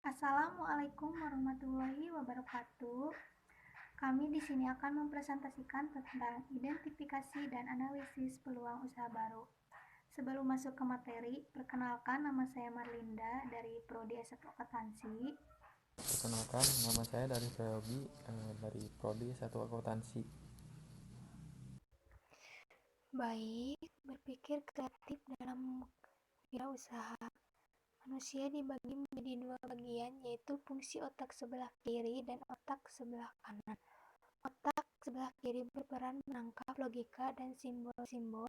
Assalamualaikum warahmatullahi wabarakatuh. Kami di sini akan mempresentasikan tentang identifikasi dan analisis peluang usaha baru. Sebelum masuk ke materi, perkenalkan nama saya Marlinda dari Prodi S1 Akuntansi. Perkenalkan, nama saya dari Yogi dari Prodi S1 Akuntansi. Baik, berpikir kreatif dalam wirausaha. Manusia dibagi menjadi dua bagian, yaitu fungsi otak sebelah kiri dan otak sebelah kanan. Otak sebelah kiri berperan menangkap logika dan simbol-simbol,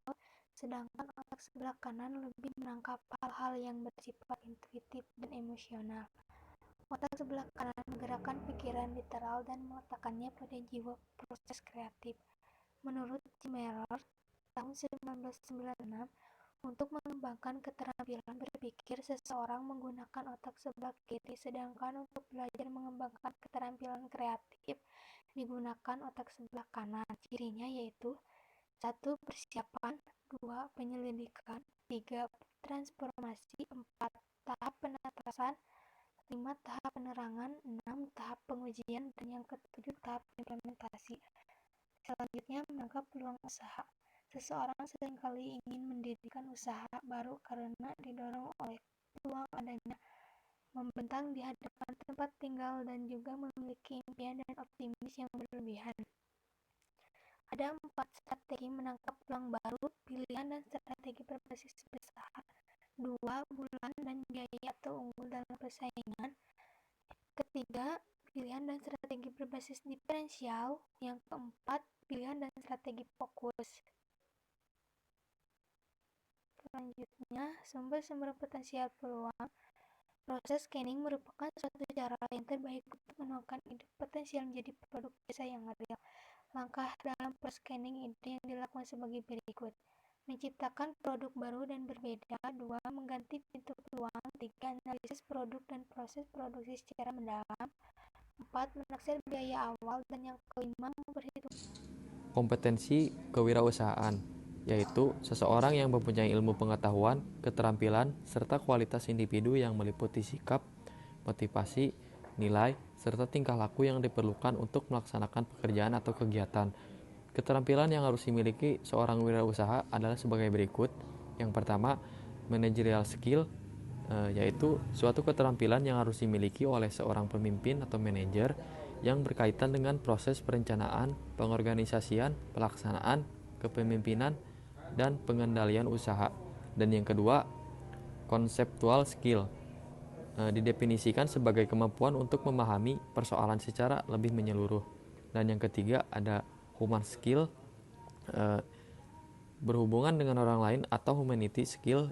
sedangkan otak sebelah kanan lebih menangkap hal-hal yang bersifat intuitif dan emosional. Otak sebelah kanan menggerakkan pikiran literal dan meletakkannya pada jiwa proses kreatif. Menurut Jim Mellor, tahun 1996, untuk mengembangkan keterampilan berpikir, seseorang menggunakan otak sebelah kiri, sedangkan untuk belajar mengembangkan keterampilan kreatif digunakan otak sebelah kanan. Cirinya yaitu 1. Persiapan, 2. Penyelidikan, 3. Transformasi, 4. Tahap penatasan, 5. Tahap penerangan, 6. Tahap pengujian, dan yang ketujuh tahap implementasi. Selanjutnya, menangkap peluang usaha. Seseorang seringkali ingin mendirikan usaha baru karena didorong oleh peluang adanya membentang di hadapan tempat tinggal dan juga memiliki impian dan optimis yang berlebihan. Ada 4 strategi menangkap peluang baru, pilihan dan strategi berbasis usaha. 2. Bulan dan biaya atau unggul dalam persaingan. Ketiga, pilihan dan strategi berbasis diferensial. Yang keempat, pilihan dan strategi fokus. Selanjutnya, sumber-sumber potensial peluang. Proses scanning merupakan suatu cara yang terbaik untuk menuangkan ide potensial menjadi produk jasa yang real. Langkah dalam proses scanning ide yang dilakukan sebagai berikut. Menciptakan produk baru dan berbeda. 2. Mengganti pintu peluang. 3. Analisis produk dan proses produksi secara mendalam. 4. Menaksir biaya awal. Dan yang kelima, memperhitungkan Kompetensi kewirausahaan, yaitu seseorang yang mempunyai ilmu pengetahuan, keterampilan, serta kualitas individu yang meliputi sikap, motivasi, nilai, serta tingkah laku yang diperlukan untuk melaksanakan pekerjaan atau kegiatan. Keterampilan yang harus dimiliki seorang wirausaha adalah sebagai berikut. Yang pertama, managerial skill, yaitu suatu keterampilan yang harus dimiliki oleh seorang pemimpin atau manajer yang berkaitan dengan proses perencanaan, pengorganisasian, pelaksanaan, kepemimpinan, dan pengendalian usaha. Dan yang kedua, conceptual skill, didefinisikan sebagai kemampuan untuk memahami persoalan secara lebih menyeluruh. Dan yang ketiga ada human skill, berhubungan dengan orang lain, atau humanity skill,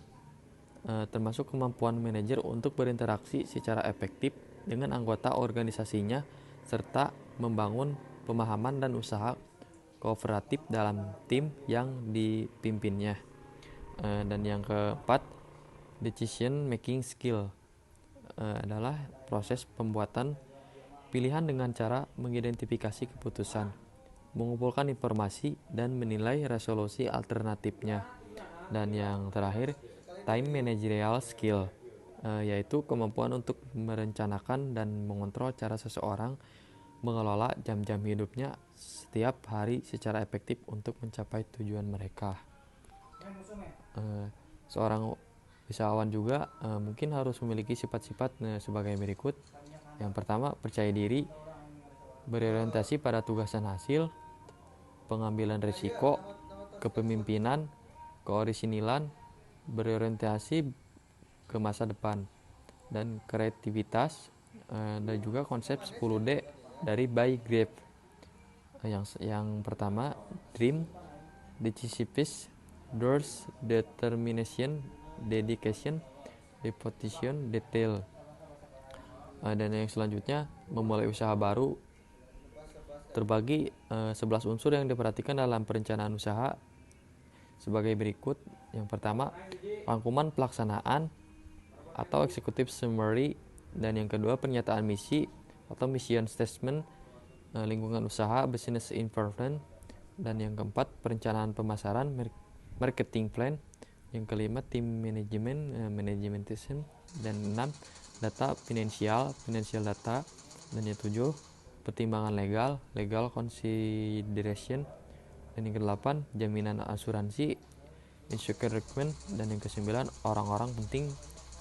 termasuk kemampuan manajer untuk berinteraksi secara efektif dengan anggota organisasinya serta membangun pemahaman dan usaha kooperatif dalam tim yang dipimpinnya. Dan yang keempat, decision making skill, adalah proses pembuatan pilihan dengan cara mengidentifikasi keputusan, mengumpulkan informasi, dan menilai resolusi alternatifnya. Dan yang terakhir, time managerial skill, yaitu kemampuan untuk merencanakan dan mengontrol cara seseorang mengelola jam-jam hidupnya setiap hari secara efektif untuk mencapai tujuan mereka. Seorang usahawan juga mungkin harus memiliki sifat-sifat sebagai berikut. Yang pertama, percaya diri, berorientasi pada tugas dan hasil, pengambilan risiko, kepemimpinan, keorisinilan, berorientasi ke masa depan, dan kreativitas, dan juga konsep 10D dari By Grave. Yang pertama, dream, decisiveness, doors, determination, dedication, devotion, detail. Dan yang selanjutnya, memulai usaha baru terbagi 11 unsur yang diperhatikan dalam perencanaan usaha sebagai berikut. Yang pertama, rangkuman pelaksanaan atau executive summary, dan yang kedua, pernyataan misi atau mission statement, lingkungan usaha, business environment, dan yang keempat, perencanaan pemasaran, marketing plan, yang kelima, team management, management system, dan 6, data finansial data. Dan yang ke-7, pertimbangan legal consideration. Dan yang ke-8, jaminan asuransi, insurance requirement. Dan yang ke-9, orang-orang penting,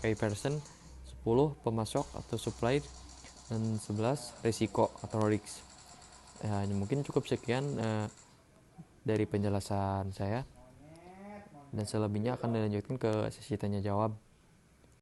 key person. 10, pemasok atau supply. Dan 11, risiko atau risk. Ya, mungkin cukup sekian dari penjelasan saya, dan selebihnya akan dilanjutkan ke sesi tanya jawab.